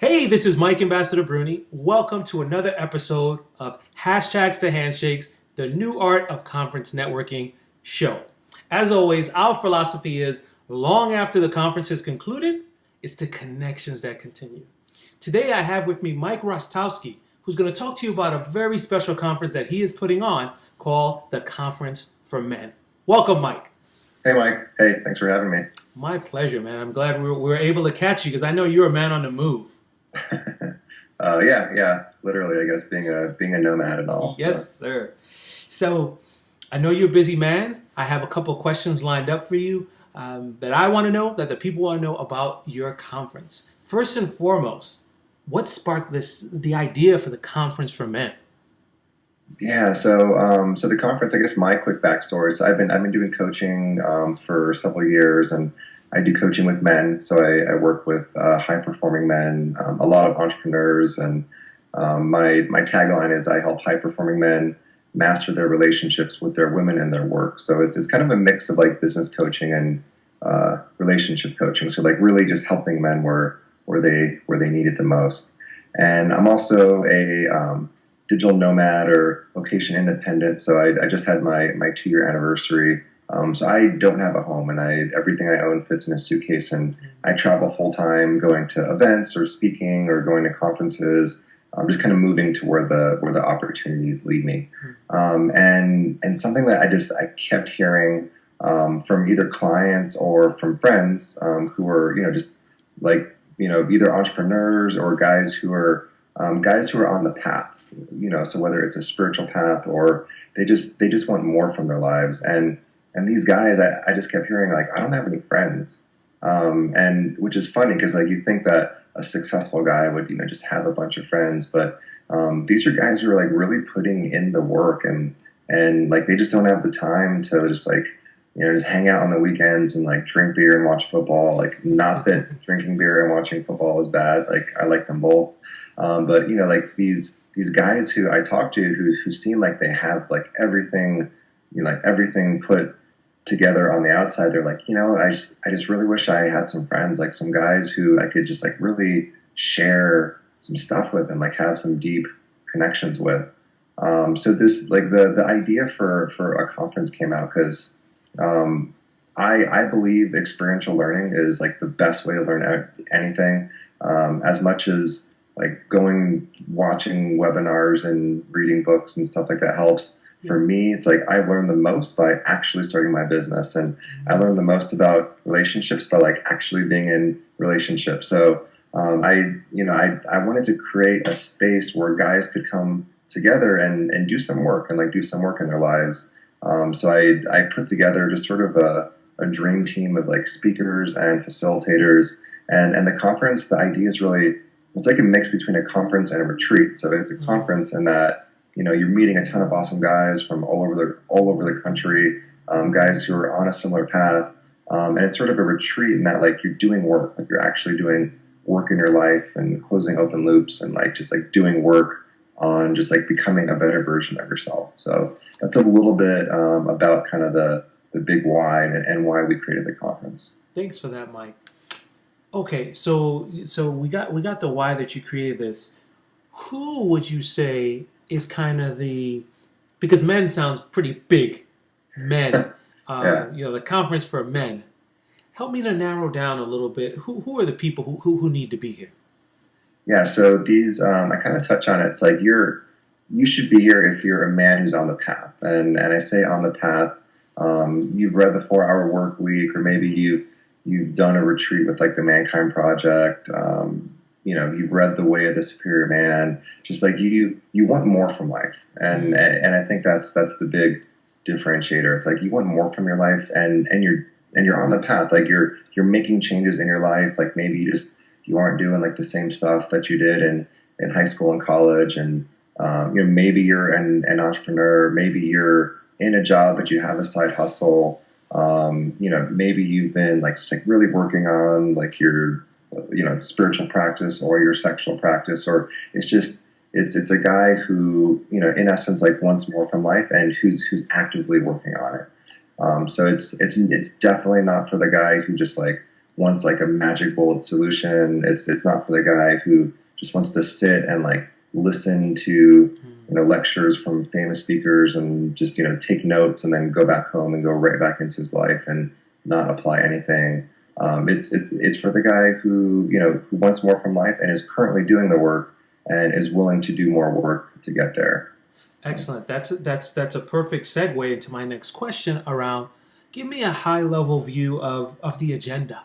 Hey, this is Mike Ambassador Bruni. Welcome to another episode of Hashtags to Handshakes, the new art of conference networking show. As always, our philosophy is long after the conference has concluded, it's the connections that continue. Today I have with me Mike Hrostoski, who's going to talk to you about a very special conference that he is putting on called the Conference for Men. Welcome, Mike. Hey, Mike. Hey, thanks for having me. My pleasure, man. I'm glad we were able to catch you because I know you're a man on the move. Yeah, literally, I guess being a nomad and all. Yes, sir. So I know you're a busy man. I have a couple of questions lined up for you that I want to know, that the people want to know about your conference. First and foremost, what sparked the idea for the Conference for Men? Yeah, so the conference, I guess my quick backstory. So I've been doing coaching for several years, and I do coaching with men. So I work with high performing men, a lot of entrepreneurs, and my tagline is I help high performing men master their relationships with their women and their work. So it's kind of a mix of like business coaching and relationship coaching. So like really just helping men where they need it the most. And I'm also a digital nomad or location independent. So I just had my 2-year anniversary. So I don't have a home, and everything I own fits in a suitcase, and I travel full time, going to events or speaking or going to conferences. I'm just kind of moving to where the opportunities lead me. And something that I kept hearing from either clients or from friends who are just like either entrepreneurs or guys who are on the path. So whether it's a spiritual path or they just want more from their lives. And these guys, I just kept hearing like, I don't have any friends. And which is funny because like you think that a successful guy would, just have a bunch of friends, but these are guys who are like really putting in the work and like they just don't have the time to just like, just hang out on the weekends and like drink beer and watch football. Like not that drinking beer and watching football is bad. Like I like them both. But like these guys who I talk to who seem like they have like everything, like everything put together on the outside, they're like, I just really wish I had some friends, like some guys who I could just like really share some stuff with and like have some deep connections with. So this like the idea for a conference came out because I believe experiential learning is like the best way to learn anything, as much as like watching webinars and reading books and stuff like that helps. For me, it's like I learned the most by actually starting my business, and I learned the most about relationships by like actually being in relationships. So I wanted to create a space where guys could come together and do some work and like do some work in their lives. So I put together just sort of a dream team of like speakers and facilitators, and the conference. The idea is really it's like a mix between a conference and a retreat. So it's a conference in that you're meeting a ton of awesome guys from all over the country, guys who are on a similar path, and it's sort of a retreat in that like you're doing work, like you're actually doing work in your life and closing open loops and like just like doing work on just like becoming a better version of yourself. So that's a little bit about kind of the big why and why we created the conference. Thanks for that, Mike. Okay, so we got the why that you created this. Who would you say is kind of because men sounds pretty big, men, Yeah. The Conference for Men. Help me to narrow down a little bit. Who are the people who need to be here? Yeah, so these I kind of touch on it. It's like you should be here if you're a man who's on the path, and I say on the path. You've read the 4-Hour Work Week, or maybe you've done a retreat with like the Mankind Project. You've read The Way of the Superior Man. Just like you want more from life, and I think that's the big differentiator. It's like you want more from your life, and you're on the path. Like you're making changes in your life. Like maybe you aren't doing like the same stuff that you did in high school and college, and maybe you're an entrepreneur. Maybe you're in a job but you have a side hustle. Maybe you've been like just like really working on like your spiritual practice or your sexual practice, or it's a guy who, in essence, like wants more from life and who's actively working on it. So it's definitely not for the guy who just like, wants like a magic bullet solution. It's not for the guy who just wants to sit and like listen to lectures from famous speakers and just take notes and then go back home and go right back into his life and not apply anything. It's for the guy who who wants more from life and is currently doing the work and is willing to do more work to get there. Excellent. That's a perfect segue into my next question around. Give me a high level view of the agenda.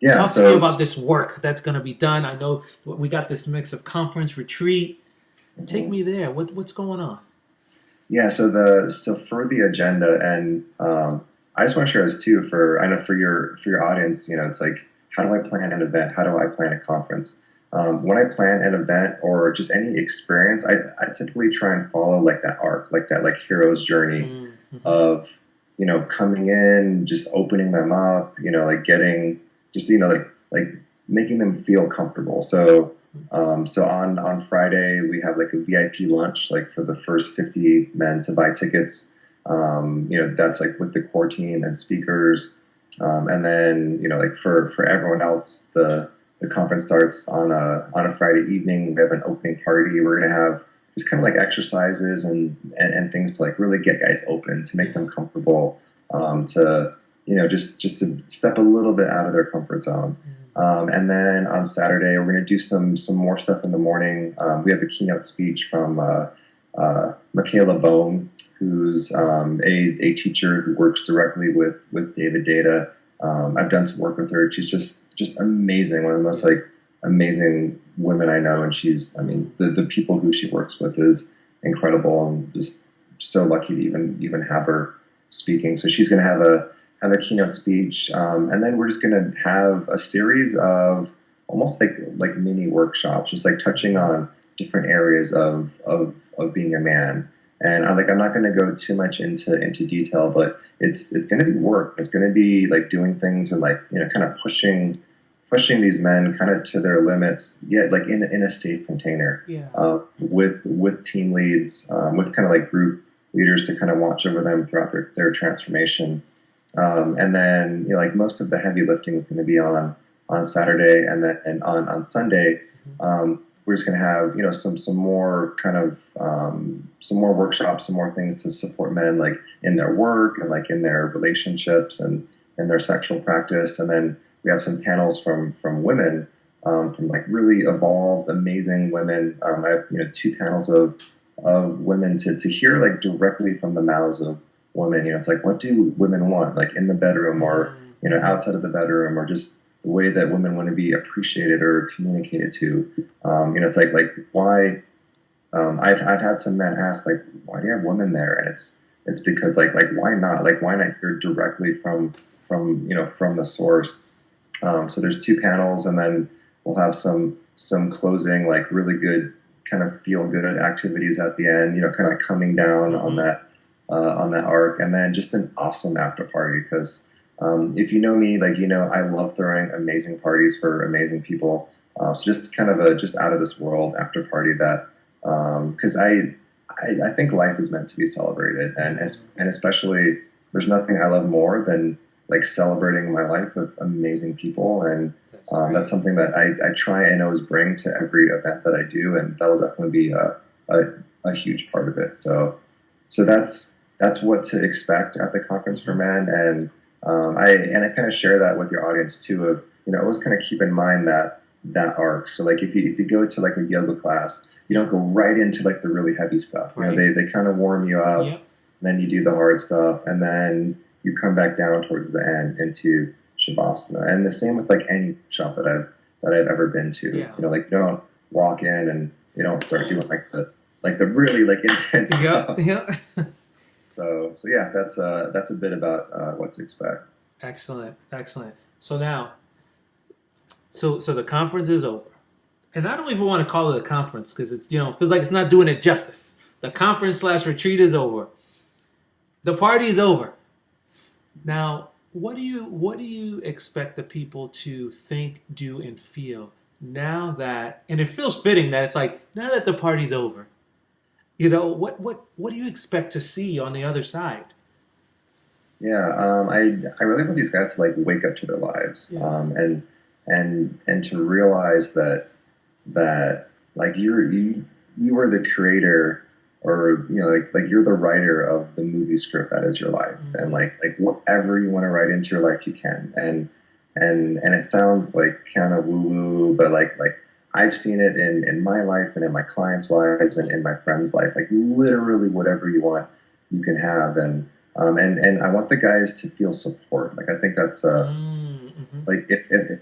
Yeah, Talk to me about this work that's going to be done. I know we got this mix of conference, retreat. Take me there. What's going on? Yeah, so for the agenda, and I just want to share this too. I know for your audience, it's like, how do I plan an event? How do I plan a conference? When I plan an event or just any experience, I typically try and follow like that arc, like that hero's journey of coming in, just opening them up, like getting just like making them feel comfortable. So on Friday we have like a VIP lunch, like for the first 50 men to buy tickets. That's like with the core team and speakers, and then like for everyone else, the conference starts on a Friday evening. We have an opening party. We're gonna have just kind of like exercises and things to like really get guys open, to make them comfortable, to just to step a little bit out of their comfort zone. And then on Saturday, we're going to do some more stuff in the morning. We have a keynote speech from Michaela Bohm, who's a teacher who works directly with David Data. I've done some work with her. She's just amazing, one of the most like amazing women I know. And the people who she works with is incredible. I'm just so lucky to even have her speaking. So she's going to have a keynote speech, and then we're just going to have a series of almost like mini workshops, just like touching on different areas of being a man. And I'm not going to go too much into detail, but it's going to be work. It's going to be like doing things and like kind of pushing these men kind of to their limits, yet like in a safe container. Yeah. With team leads, with kind of like group leaders to kind of watch over them throughout their transformation. And then like most of the heavy lifting is going to be on Saturday, and on Sunday, we're just going to have some more kind of some more workshops, some more things to support men like in their work and like in their relationships and in their sexual practice. And then we have some panels from women, from like really evolved, amazing women. I have 2 panels of women to hear like directly from the mouths of women. It's like, what do women want, like in the bedroom or outside of the bedroom, or just the way that women want to be appreciated or communicated to. It's like why. I've had some men ask like, why do you have women there? And it's because like why not hear directly from the source. So there's 2 panels, and then we'll have some closing like really good kind of feel good activities at the end. Kind of coming down on that arc, and then just an awesome after party. Because if you know me, like I love throwing amazing parties for amazing people. So just kind of a just out of this world after party that because I think life is meant to be celebrated, and especially there's nothing I love more than like celebrating my life with amazing people, and that's something that I try and always bring to every event that I do, and that'll definitely be a huge part of it. So that's what to expect at the conference for men, and I kind of share that with your audience too. Of always kind of keep in mind that arc. So like if you go to like a yoga class, you don't go right into like the really heavy stuff. Right. They kind of warm you up, Yep. then you do the hard stuff, and then you come back down towards the end into Shavasana. And the same with like any shop that I've ever been to. Yeah. Like you don't walk in and you don't start doing like the really like intense stuff. Yeah. So yeah, that's a bit about what to expect. Excellent. So now, so the conference is over, and I don't even want to call it a conference because it's feels like it's not doing it justice. The conference / retreat is over. The party is over. Now, what do you expect the people to think, do, and feel now that? And it feels fitting that it's like now that the party's over. What do you expect to see on the other side? Yeah, I really want these guys to like wake up to their lives, Yeah. and to realize that like you are the creator, or like you're the writer of the movie script that is your life, and Hmm. like whatever you want to write into your life you can. And it sounds like kind of woo woo, but like I've seen it in my life and in my clients' lives and in my friends' life. Like literally whatever you want you can have. And I want the guys to feel support. Like I think that's Mm-hmm. like if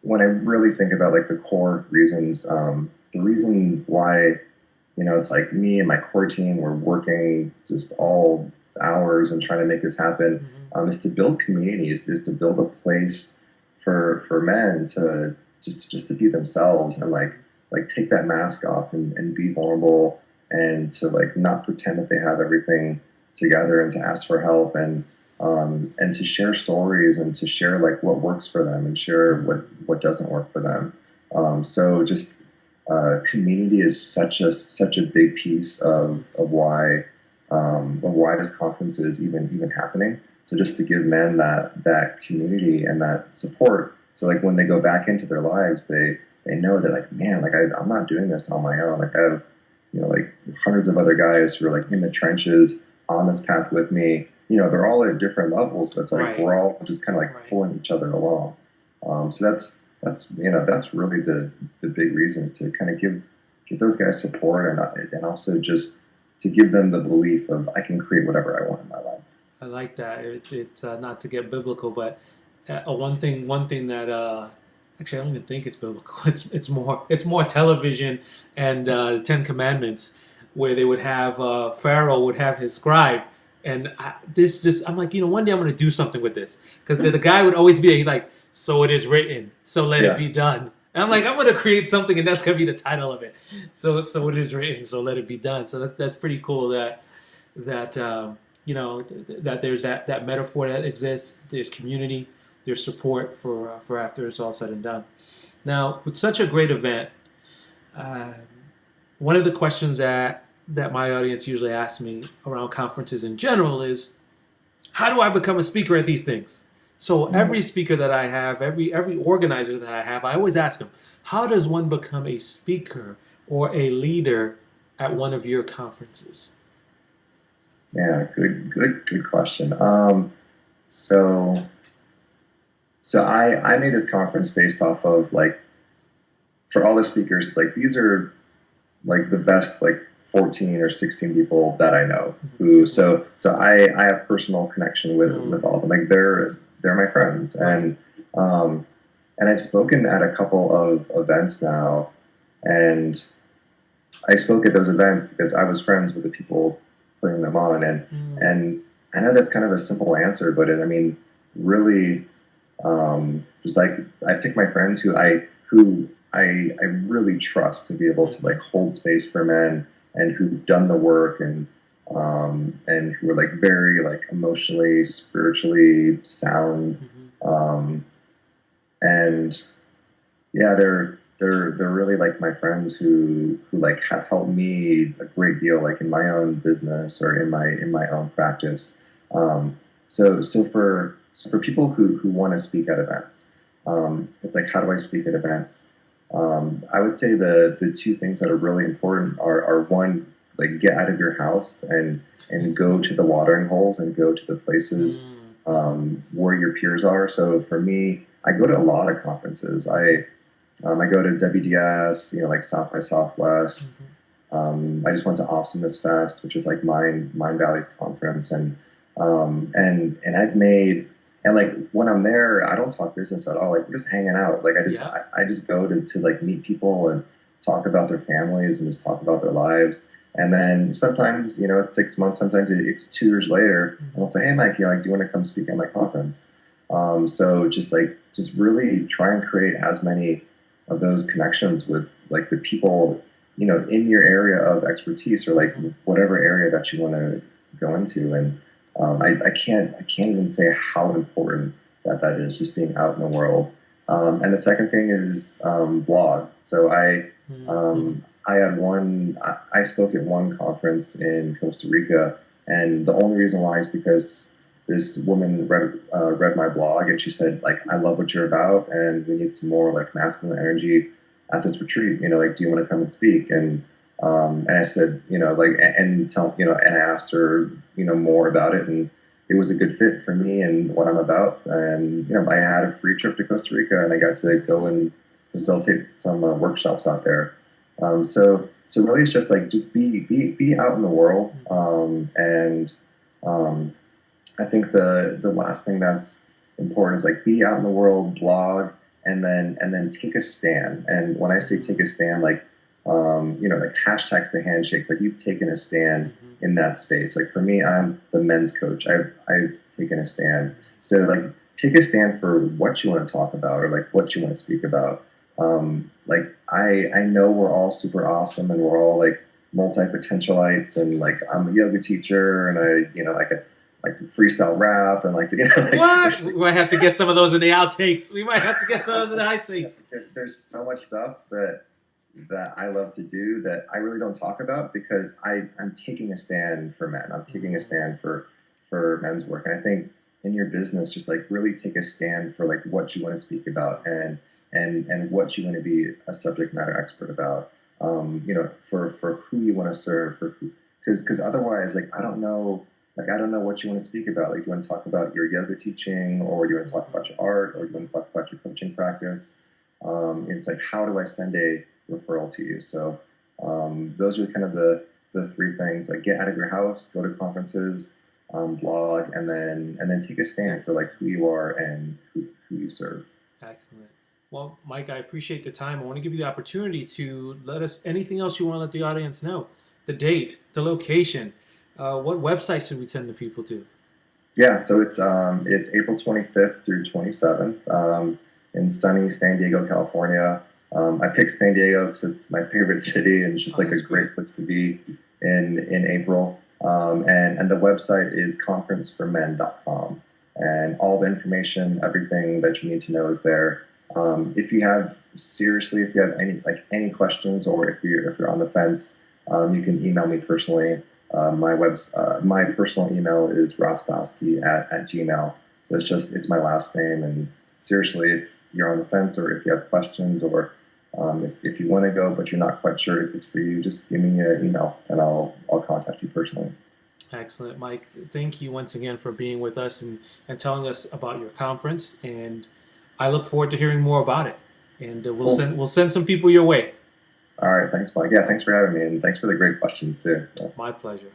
when I really think about like the core reasons, the reason why, it's like me and my core team, we're working just all hours and trying to make this happen, Hmm. is to build communities, is to build a place for men to just to be themselves, and like take that mask off and be vulnerable, and to like not pretend that they have everything together, and to ask for help, and to share stories, and to share like what works for them, and share what doesn't work for them. So just community is such a big piece of why this conference is even happening. So just to give men that community and that support, so like when they go back into their lives, they know that like, man, like I'm not doing this on my own. Like I have like hundreds of other guys who are like in the trenches on this path with me. They're all at different levels, but it's like Right. we're all just kind of like Right. pulling each other along. So that's really the big reasons to kind of give those guys support, and also just to give them the belief of I can create whatever I want in my life. I like that. It's not to get biblical, but one thing that actually I don't even think it's biblical. It's more television and the Ten Commandments, where they would have Pharaoh would have his scribe, and this I'm like, one day I'm going to do something with this, because the guy would always be like, so it is written, so let it Yeah, be done. And I'm like, I'm going to create something, and that's going to be the title of it. So it is written, so let it be done. So that's pretty cool that there's that metaphor that exists. There's community, there's support for after it's all said and done. Now, with such a great event, uh, one of the questions that my audience usually asks me around conferences in general is, how do I become a speaker at these things? So every mm, speaker that I have, every organizer that I have, I always ask them, how does one become a speaker or a leader at one of your conferences? yeah, good question. So so I made this conference based off of like, for all the speakers, like these are like the best like 14 or 16 people that I know, who I have personal connection with Mm, all of them. Like they're my friends, right. um and I've spoken at a couple of events now, and I spoke at those events because I was friends with the people putting them on, and Mm, and I know that's kind of a simple answer, but I mean, really, just like I pick my friends who I really trust to be able to mm-hmm, like hold space for men, and who've done the work, and who are like very like emotionally, spiritually sound, mm-hmm. um, and yeah, they're really like my friends who like have helped me a great deal, like in my own business or in my own practice. So for people who want to speak at events, it's like, how do I speak at events? I would say the two things that are really important are one, like get out of your house and go to the watering holes, and go to the places Mm-hmm, where your peers are. So for me, I go to a lot of conferences. I go to WDS, like South by Southwest. mm-hmm. I just went to Awesomeness Fest, which is like Mind Valley's conference, and I've made, and like when I'm there, I don't talk business at all. Like we're just hanging out. Like Yeah. I just go to like meet people and talk about their families and just talk about their lives. And then sometimes, it's 6 months. Sometimes it's 2 years later, and I'll Mm-hmm. say, hey, Mike, do you want to come speak at my conference? So just really try and create as many of those connections with like the people, in your area of expertise, or like Mm-hmm. whatever area that you want to go into. And I can't even say how important that is, just being out in the world. And the second thing is blog. So Mm-hmm. I spoke at one conference in Costa Rica, and the only reason why is because this woman read my blog, and she said, like, I love what you're about, and we need some more like masculine energy at this retreat. Like, do you want to come and speak? And I said, like, and tell, and I asked her, more about it, and it was a good fit for me and what I'm about. And I had a free trip to Costa Rica, and I got to go and facilitate some workshops out there. So really, it's just like just be out in the world, and um, I think the last thing that's important is like be out in the world, blog, and then take a stand. And when I say take a stand, like like hashtags to handshakes, like you've taken a stand in that space. Like for me, I'm the men's coach. I've taken a stand. So like take a stand for what you want to talk about or like what you want to speak about. Like I know we're all super awesome and we're all like multi-potentialites, and like I'm a yoga teacher, and I could like freestyle rap, and like like What? We might have to get some of those in the outtakes. We might have to get some of those in the outtakes. There's so much stuff that I love to do that I really don't talk about because I'm taking a stand for men. I'm taking a stand for men's work. And I think in your business, just like really take a stand for like what you want to speak about and what you want to be a subject matter expert about. For who you want to serve, because otherwise, like I don't know what you want to speak about. Like, do you want to talk about your yoga teaching, or do you want to talk about your art, or do you want to talk about your coaching practice? It's like, how do I send a referral to you? So those are kind of the three things. Like, get out of your house, go to conferences, blog, and then take a stand for like who you are and who you serve. Excellent. Well, Mike, I appreciate the time. I want to give you the opportunity to let us anything else you want to let the audience know. The date, the location. What website should we send the people to? Yeah, so it's April 25th through 27th in sunny San Diego, California. I picked San Diego because it's my favorite city, and it's just like a great place to be in April. And the website is conferenceformen.com, and all the information, everything that you need to know is there. If you have any questions, or if you're on the fence, you can email me personally. My personal email is Hrostoski at gmail. So it's my last name. And seriously, if you're on the fence, or if you have questions, or if you want to go but you're not quite sure if it's for you, just give me an email and I'll contact you personally. Excellent, Mike. Thank you once again for being with us and telling us about your conference. And I look forward to hearing more about it. And we'll send some people your way. All right, thanks, Mike. Yeah, thanks for having me, and thanks for the great questions too. My pleasure.